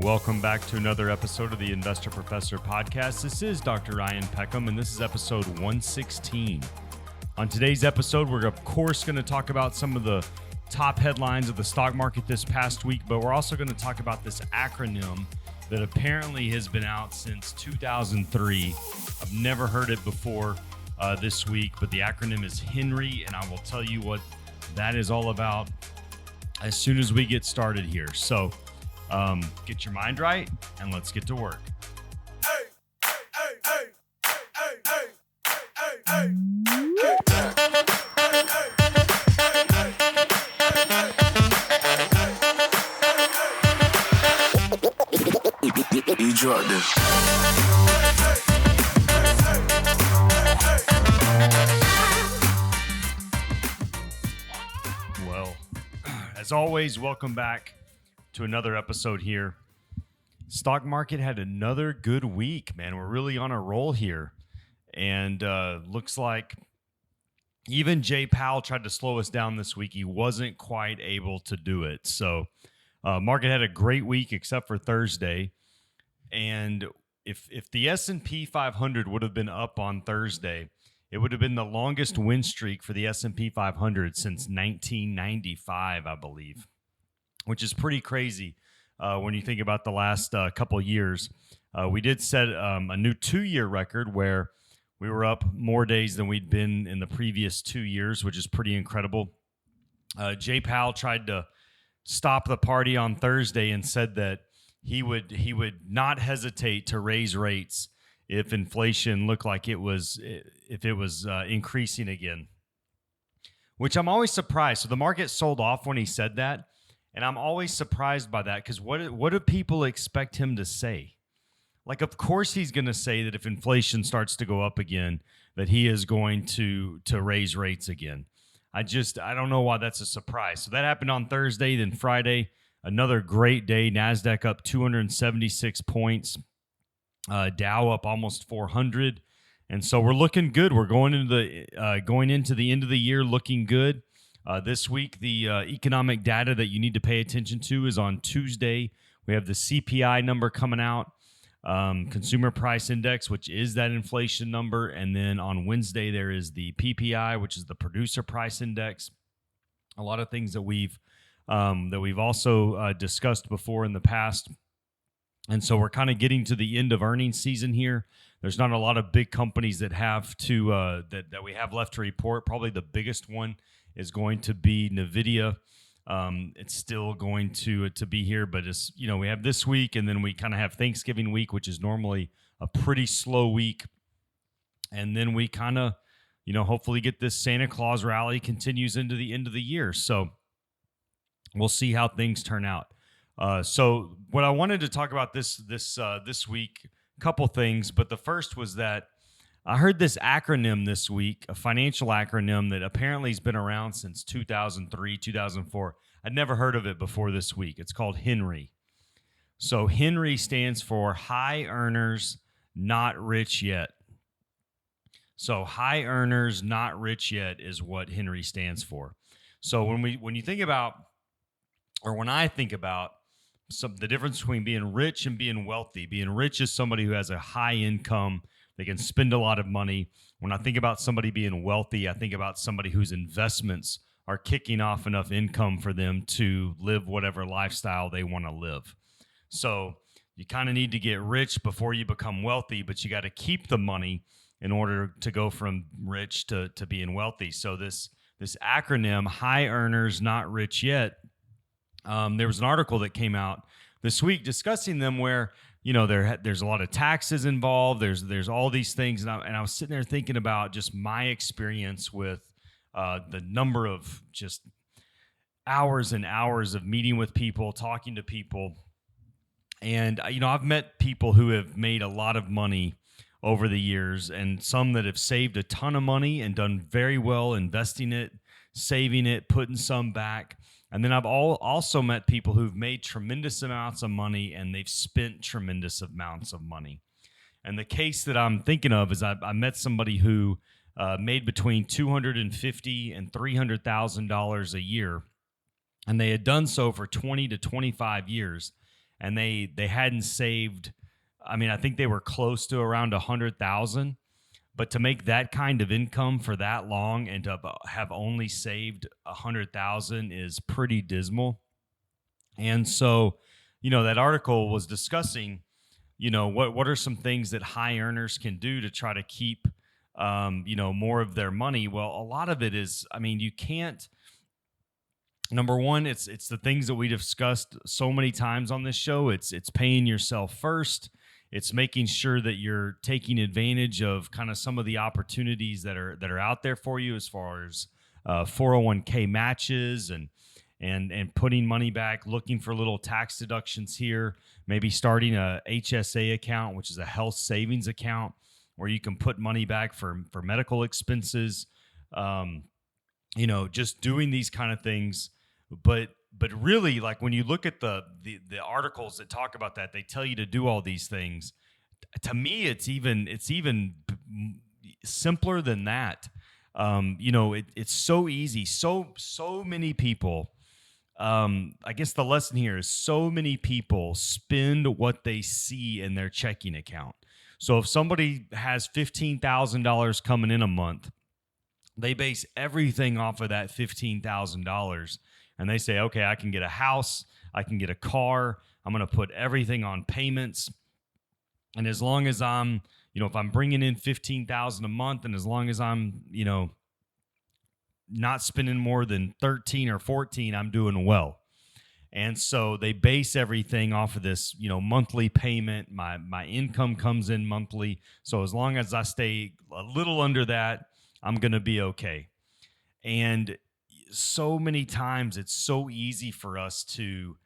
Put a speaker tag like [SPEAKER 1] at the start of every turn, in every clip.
[SPEAKER 1] Welcome back to another episode of the Investor Professor Podcast. This is Dr. Ryan Peckham, and this is episode 116. On today's episode, we're of course going to talk about some of the top headlines of the stock market this past week, but we're also going to talk about this acronym that apparently has been out since 2003. I've never heard it before this week, but the acronym is Henry, and I will tell you what that is all about as soon as we get started here. So get your mind right, and let's get to work.
[SPEAKER 2] You dropped this.
[SPEAKER 1] Well, as always, welcome back to another episode here. Stock market had another good week, man. We're really on a roll here. And looks like even Jay Powell tried to slow us down this week. He wasn't quite able to do it. So market had a great week except for Thursday. And if the S&P 500 would have been up on Thursday, it would have been the longest win streak for the S&P 500 since 1995, I believe, which is pretty crazy when you think about the last couple of years. We did set a new 2-year record where we were up more days than we'd been in the previous 2 years, which is pretty incredible. Jay Powell tried to stop the party on Thursday and said that he would not hesitate to raise rates if inflation looked like it was increasing again, which I'm always surprised. So the market sold off when he said that. And I'm always surprised by that because what do people expect him to say? Like, of course he's going to say that if inflation starts to go up again, that he is going to raise rates again. I don't know why that's a surprise. So that happened on Thursday. Then Friday, another great day. NASDAQ up 276 points. Dow up almost 400. And so we're looking good. We're going into the end of the year looking good. This week, the economic data that you need to pay attention to is on Tuesday. We have the CPI number coming out, Consumer Price Index, which is that inflation number. And then on Wednesday, there is the PPI, which is the Producer Price Index. A lot of things that we've also discussed before in the past. And so we're kind of getting to the end of earnings season here. There's not a lot of big companies that have to that we have left to report. Probably the biggest one is going to be NVIDIA. It's still going to be here, but it's, we have this week, and then we kind of have Thanksgiving week, which is normally a pretty slow week. And then we kind of, hopefully get this Santa Claus rally continues into the end of the year. So we'll see how things turn out. So what I wanted to talk about this week, a couple things, but the first was that I heard this acronym this week, a financial acronym that apparently has been around since 2003, 2004. I'd never heard of it before this week. It's called Henry. So Henry stands for high earners, not rich yet. So high earners, not rich yet is what Henry stands for. So when you think about, or when I think about the difference between being rich and being wealthy, being rich is somebody who has a high income. They can spend a lot of money. When I think about somebody being wealthy, I think about somebody whose investments are kicking off enough income for them to live whatever lifestyle they want to live. So you kind of need to get rich before you become wealthy, but you got to keep the money in order to go from rich to being wealthy. So this acronym, high earners, not rich yet, there was an article that came out this week discussing them where there's a lot of taxes involved. There's all these things, and I was sitting there thinking about just my experience with the number of just hours and hours of meeting with people, talking to people, and I've met people who have made a lot of money over the years, and some that have saved a ton of money and done very well investing it, saving it, putting some back. And then I've also met people who've made tremendous amounts of money and they've spent tremendous amounts of money. And the case that I'm thinking of is I met somebody who made between $250,000 and $300,000 a year, and they had done so for 20 to 25 years. and they hadn't saved. I mean, I think they were close to around 100,000. But to make that kind of income for that long and to have only saved 100,000 is pretty dismal. And so, that article was discussing, what are some things that high earners can do to try to keep, more of their money. Well, a lot of it is, I mean, you can't. Number one, it's the things that we discussed so many times on this show. It's paying yourself first. It's making sure that you're taking advantage of kind of some of the opportunities that are out there for you, as far as 401k matches and putting money back, looking for little tax deductions here, maybe starting a HSA account, which is a health savings account, where you can put money back for medical expenses. Just doing these kind of things. But really, like, when you look at the articles that talk about that, they tell you to do all these things. To me, it's even simpler than that. It's so easy. So many people. I guess the lesson here is, so many people spend what they see in their checking account. So if somebody has $15,000 coming in a month, they base everything off of that $15,000. And they say, okay, I can get a house, I can get a car, I'm going to put everything on payments. And as long as I'm, if I'm bringing in $15,000 a month, and as long as I'm, not spending more than 13 or 14, I'm doing well. And so they base everything off of this, monthly payment. My income comes in monthly. So as long as I stay a little under that, I'm going to be okay. And so many times it's so easy for us to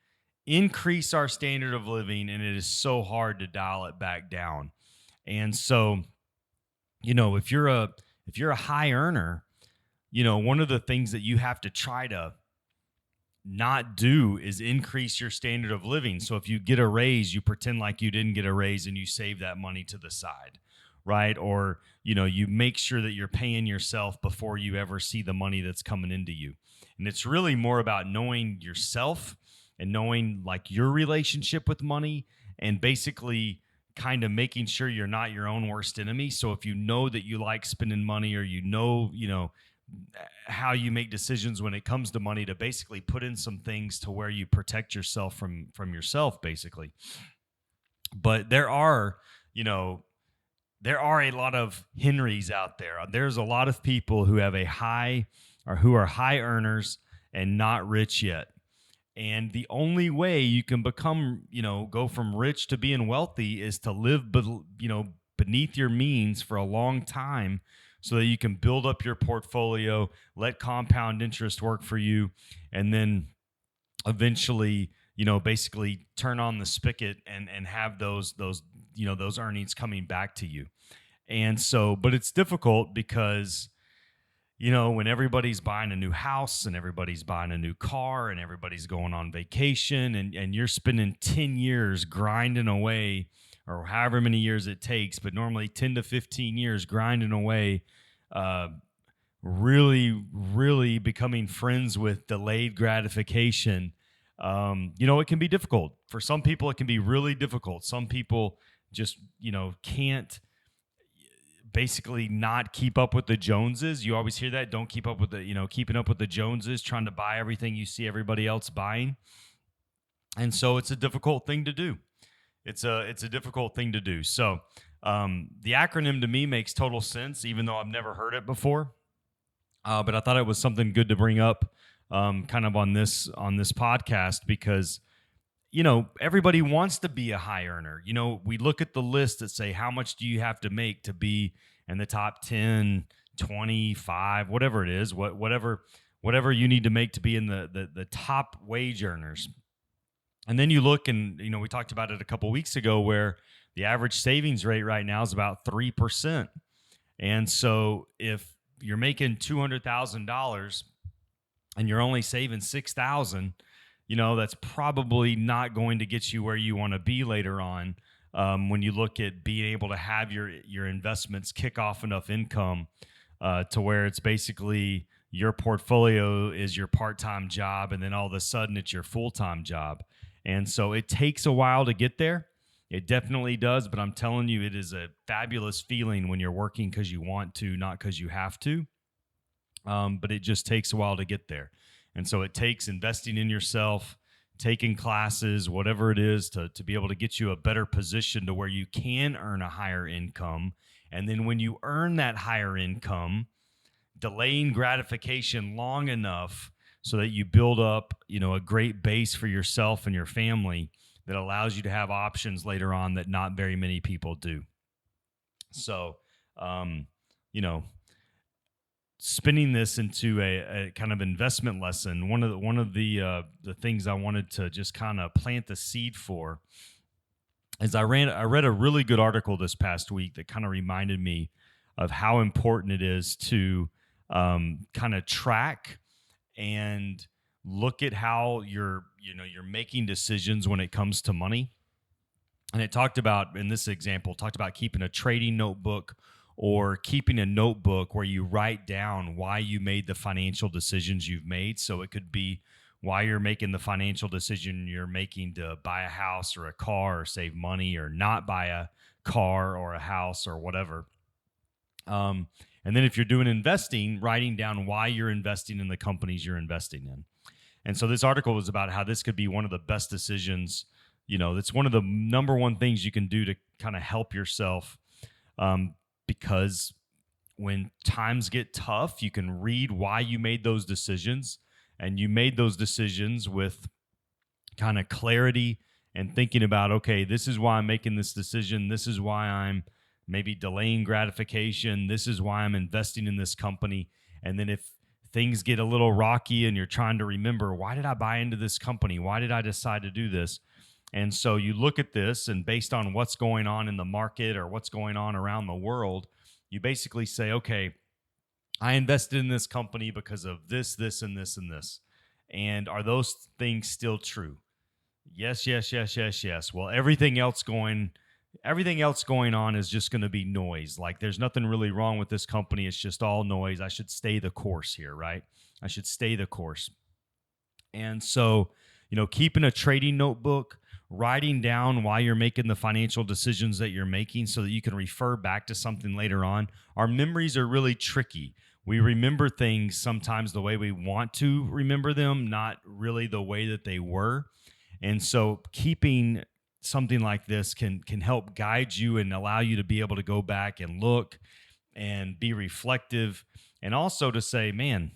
[SPEAKER 1] increase our standard of living, and it is so hard to dial it back down. And so, if you're a high earner, one of the things that you have to try to not do is increase your standard of living. So if you get a raise, you pretend like you didn't get a raise and you save that money to the side, right? Or, you make sure that you're paying yourself before you ever see the money that's coming into you. And it's really more about knowing yourself and knowing, like, your relationship with money, and basically kind of making sure you're not your own worst enemy. So if you know that you like spending money, or how you make decisions when it comes to money, to basically put in some things to where you protect yourself from yourself, basically. But there are a lot of Henrys out there. There's a lot of people who have who are high earners and not rich yet. And the only way you can become, go from rich to being wealthy is to live, beneath your means for a long time, so that you can build up your portfolio, let compound interest work for you, and then eventually, basically turn on the spigot and have those earnings coming back to you. And so, but it's difficult because, when everybody's buying a new house and everybody's buying a new car and everybody's going on vacation, and you're spending 10 years grinding away, or however many years it takes, but normally 10 to 15 years grinding away, really, really becoming friends with delayed gratification. It can be difficult. For some people, it can be really difficult. Some people just, can't basically not keep up with the Joneses. You always hear that. Don't keep up with keeping up with the Joneses, trying to buy everything you see everybody else buying. And so it's a difficult thing to do. It's a difficult thing to do. So the acronym to me makes total sense, even though I've never heard it before. But I thought it was something good to bring up kind of on this podcast, because everybody wants to be a high earner. We look at the list that say, how much do you have to make to be in the top 10, 25, whatever it is, whatever you need to make to be in the top wage earners. And then you look, and we talked about it a couple weeks ago, where the average savings rate right now is about 3%. And so if you're making $200,000 and you're only saving $6,000, that's probably not going to get you where you want to be later on, when you look at being able to have your investments kick off enough income to where it's basically your portfolio is your part-time job, and then all of a sudden it's your full-time job. And so it takes a while to get there. It definitely does, but I'm telling you, it is a fabulous feeling when you're working because you want to, not because you have to. But it just takes a while to get there. And so it takes investing in yourself, taking classes, whatever it is, to be able to get you a better position to where you can earn a higher income. And then when you earn that higher income, delaying gratification long enough so that you build up, a great base for yourself and your family that allows you to have options later on that not very many people do. So, you know, spinning this into a kind of investment lesson, one of the things I wanted to just kind of plant the seed for is I read a really good article this past week that kind of reminded me of how important it is to kind of track and look at how you're making decisions when it comes to money. And it talked about, in this example, talked about keeping a trading notebook or keeping a notebook where you write down why you made the financial decisions you've made. So it could be why you're making the financial decision you're making to buy a house or a car or save money or not buy a car or a house or whatever. And then if you're doing investing, writing down why you're investing in the companies you're investing in. And so this article was about how this could be one of the best decisions. That's one of the number one things you can do to kind of help yourself, because when times get tough, you can read why you made those decisions, and you made those decisions with kind of clarity and thinking about, okay, this is why I'm making this decision. This is why I'm maybe delaying gratification. This is why I'm investing in this company. And then if things get a little rocky and you're trying to remember, why did I buy into this company? Why did I decide to do this? And so you look at this, and based on what's going on in the market or what's going on around the world, you basically say, okay, I invested in this company because of this, this, and this, and this. And are those things still true? Yes, yes, yes, yes, yes. Well, everything else going on is just going to be noise. Like, there's nothing really wrong with this company. It's just all noise. I should stay the course here, right? I should stay the course. And so, keeping a trading notebook, writing down why you're making the financial decisions that you're making so that you can refer back to something later on. Our memories are really tricky. We remember things sometimes the way we want to remember them, not really the way that they were. And so keeping something like this can help guide you and allow you to be able to go back and look and be reflective, and also to say, man,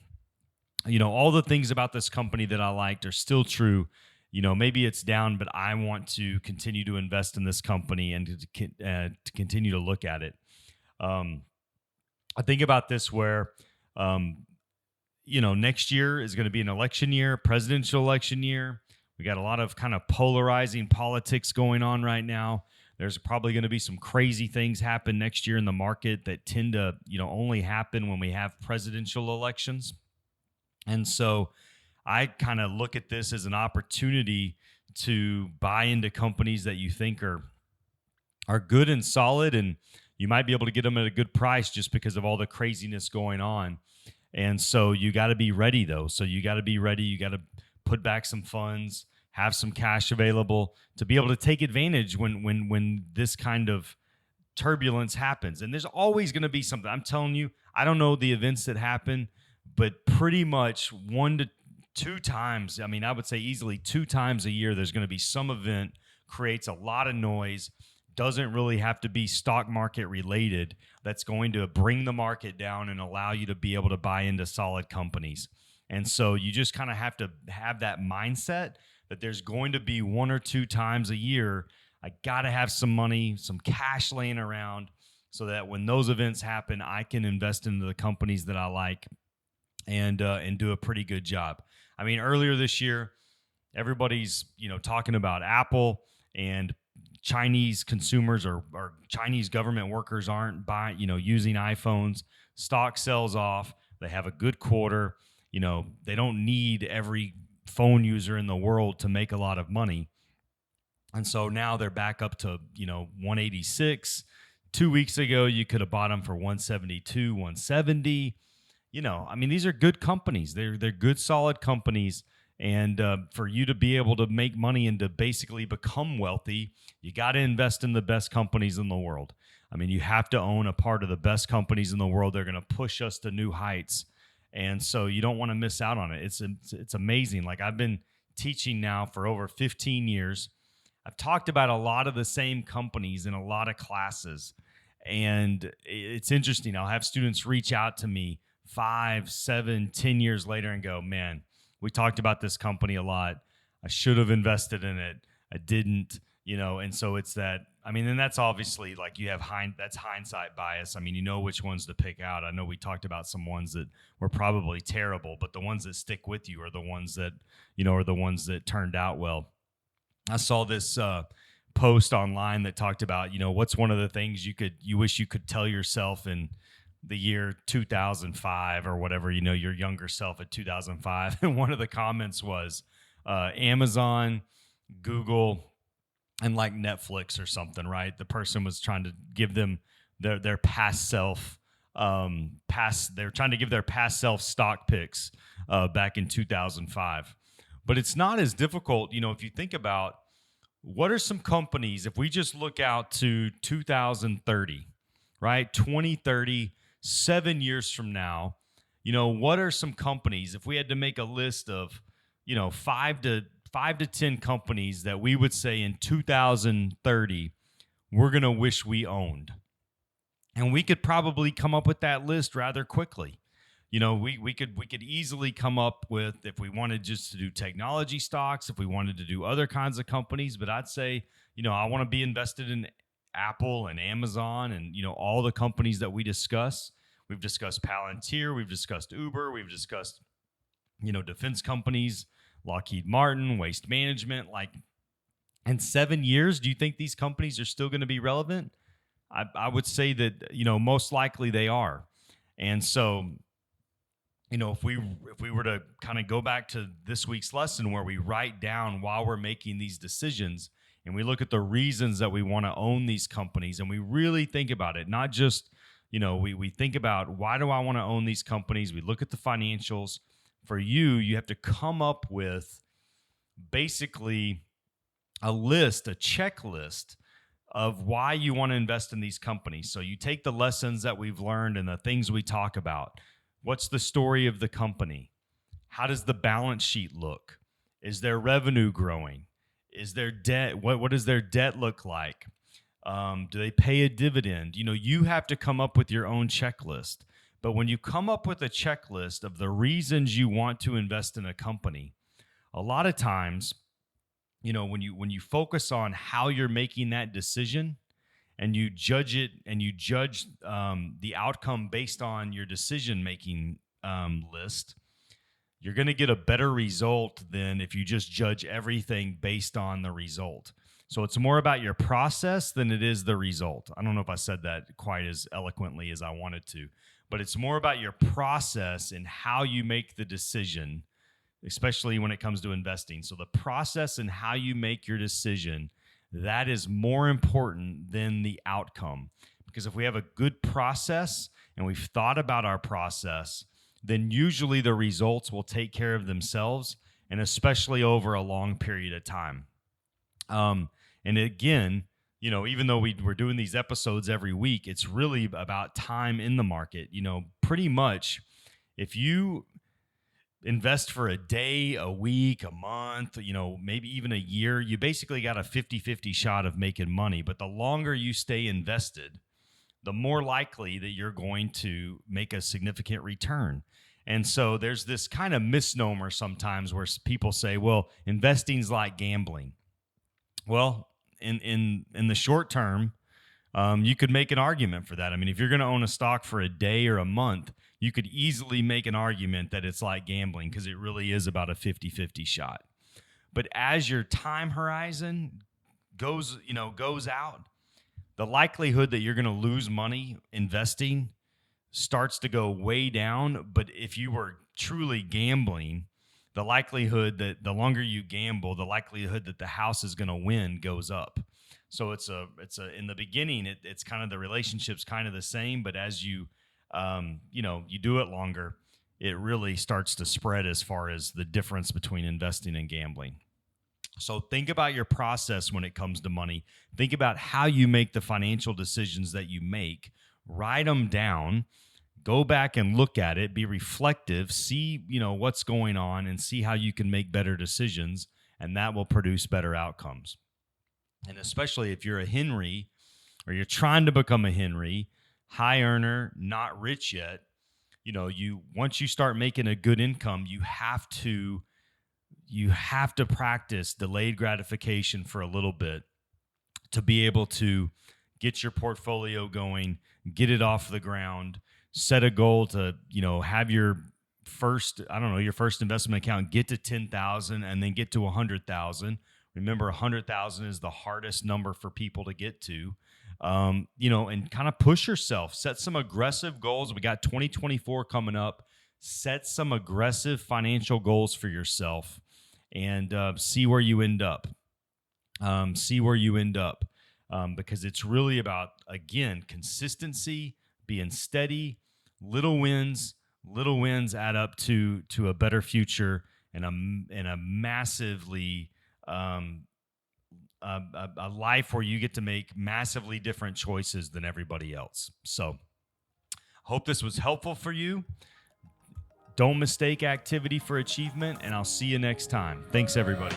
[SPEAKER 1] all the things about this company that I liked are still true. Maybe it's down, but I want to continue to invest in this company and to continue to look at it. I think about this where, next year is going to be an election year, presidential election year. We got a lot of kind of polarizing politics going on right now. There's probably going to be some crazy things happen next year in the market that tend to, only happen when we have presidential elections. And so I kind of look at this as an opportunity to buy into companies that you think are good and solid, and you might be able to get them at a good price just because of all the craziness going on. And so you got to be ready, though. So you got to be ready. You got to put back some funds, have some cash available to be able to take advantage when this kind of turbulence happens. And there's always going to be something. I'm telling you, I don't know the events that happen, but pretty much 1 to 2 times, I would say easily 2 times a year, there's going to be some event, creates a lot of noise, doesn't really have to be stock market related, that's going to bring the market down and allow you to be able to buy into solid companies. And so you just kind of have to have that mindset that there's going to be 1 or 2 times a year, I got to have some money, some cash laying around, so that when those events happen, I can invest into the companies that I like and do a pretty good job. Earlier this year, everybody's talking about Apple, and Chinese consumers or Chinese government workers aren't buying, using iPhones. Stock sells off. They have a good quarter. They don't need every phone user in the world to make a lot of money. And so now they're back up to, 186. 2 weeks ago, you could have bought them for 172, 170. These are good companies. They're good, solid companies. And for you to be able to make money and to basically become wealthy, you got to invest in the best companies in the world. I mean, you have to own a part of the best companies in the world. They're going to push us to new heights. And so you don't want to miss out on it. It's amazing. Like, I've been teaching now for over 15 years. I've talked about a lot of the same companies in a lot of classes. And it's interesting. I'll have students reach out to me 5, 7, 10 years later and go, man, we talked about this company a lot. I should have invested in it. I didn't, and so it's that. I mean, and that's obviously, like, you have that's hindsight bias. I mean, you know which ones to pick out. I know we talked about some ones that were probably terrible, but the ones that stick with you are the ones that, are the ones that turned out well. I saw this post online that talked about, what's one of the things you wish you could tell yourself in the year 2005 or whatever, your younger self at 2005. And one of the comments was Amazon, Google, and like Netflix or something, right? The person was trying to give them their past self, they're trying to give their past self stock picks back in 2005. But it's not as difficult, if you think about what are some companies, if we just look out to 2030, right? 2030, 7 years from now, what are some companies, if we had to make a list of, 5 to 10 companies that we would say in 2030 we're going to wish we owned? And we could probably come up with that list rather quickly. We could easily come up with, if we wanted just to do technology stocks, if we wanted to do other kinds of companies. But I'd say, I want to be invested in Apple and Amazon and, all the companies that we discuss. We've discussed Palantir, we've discussed Uber, we've discussed, defense companies, Lockheed Martin, Waste Management. Like, in 7 years, do you think these companies are still going to be relevant? I would say that, most likely they are. And so, if we were to kind of go back to this week's lesson where we write down while we're making these decisions and we look at the reasons that we want to own these companies and we really think about it, not just, we think about, why do I want to own these companies? We look at the financials. For you have to come up with basically a checklist of why you want to invest in these companies. So you take the lessons that we've learned and the things we talk about. What's the story of the company? How does the balance sheet look? Is their revenue growing? Is their debt? What does their debt look like? Do they pay a dividend? You have to come up with your own checklist. But when you come up with a checklist of the reasons you want to invest in a company, a lot of times, when you focus on how you're making that decision and you judge it and you judge the outcome based on your decision-making list, you're going to get a better result than if you just judge everything based on the result. So it's more about your process than it is the result. I don't know if I said that quite as eloquently as I wanted to, but it's more about your process and how you make the decision, especially when it comes to investing. So the process and how you make your decision, that is more important than the outcome. Because if we have a good process and we've thought about our process, then usually the results will take care of themselves, and especially over a long period of time. And again, even though we're doing these episodes every week, it's really about time in the market. Pretty much if you invest for a day, a week, a month, maybe even a year, you basically got a 50-50 shot of making money. But the longer you stay invested, the more likely that you're going to make a significant return. And so there's this kind of misnomer sometimes where people say, well, investing's like gambling. Well, in the short term, you could make an argument for that. I mean, if you're going to own a stock for a day or a month, you could easily make an argument that it's like gambling because it really is about a 50-50 shot. But as your time horizon goes out, the likelihood that you're going to lose money investing starts to go way down. But if you were truly gambling, the likelihood that the longer you gamble, the likelihood that the house is going to win goes up. So it's in the beginning, it's kind of, the relationship's kind of the same, but as you, you do it longer, it really starts to spread as far as the difference between investing and gambling. So think about your process when it comes to money. Think about how you make the financial decisions that you make. Write them down. Go back and look at it. Be reflective. See, what's going on and see how you can make better decisions, and that will produce better outcomes. And especially if you're a Henry or you're trying to become a Henry, high earner, not rich yet, once you start making a good income, you have to practice delayed gratification for a little bit to be able to get your portfolio going, get it off the ground, set a goal to, have your first investment account get to 10,000 and then get to 100,000. Remember, 100,000 is the hardest number for people to get to. And kind of push yourself, set some aggressive goals. We got 2024 coming up. Set some aggressive financial goals for yourself and see where you end up. Because it's really about, again, consistency, being steady, little wins add up to a better future and a massively a life where you get to make massively different choices than everybody else. So hope this was helpful for you. Don't mistake activity for achievement, and I'll see you next time. Thanks, everybody.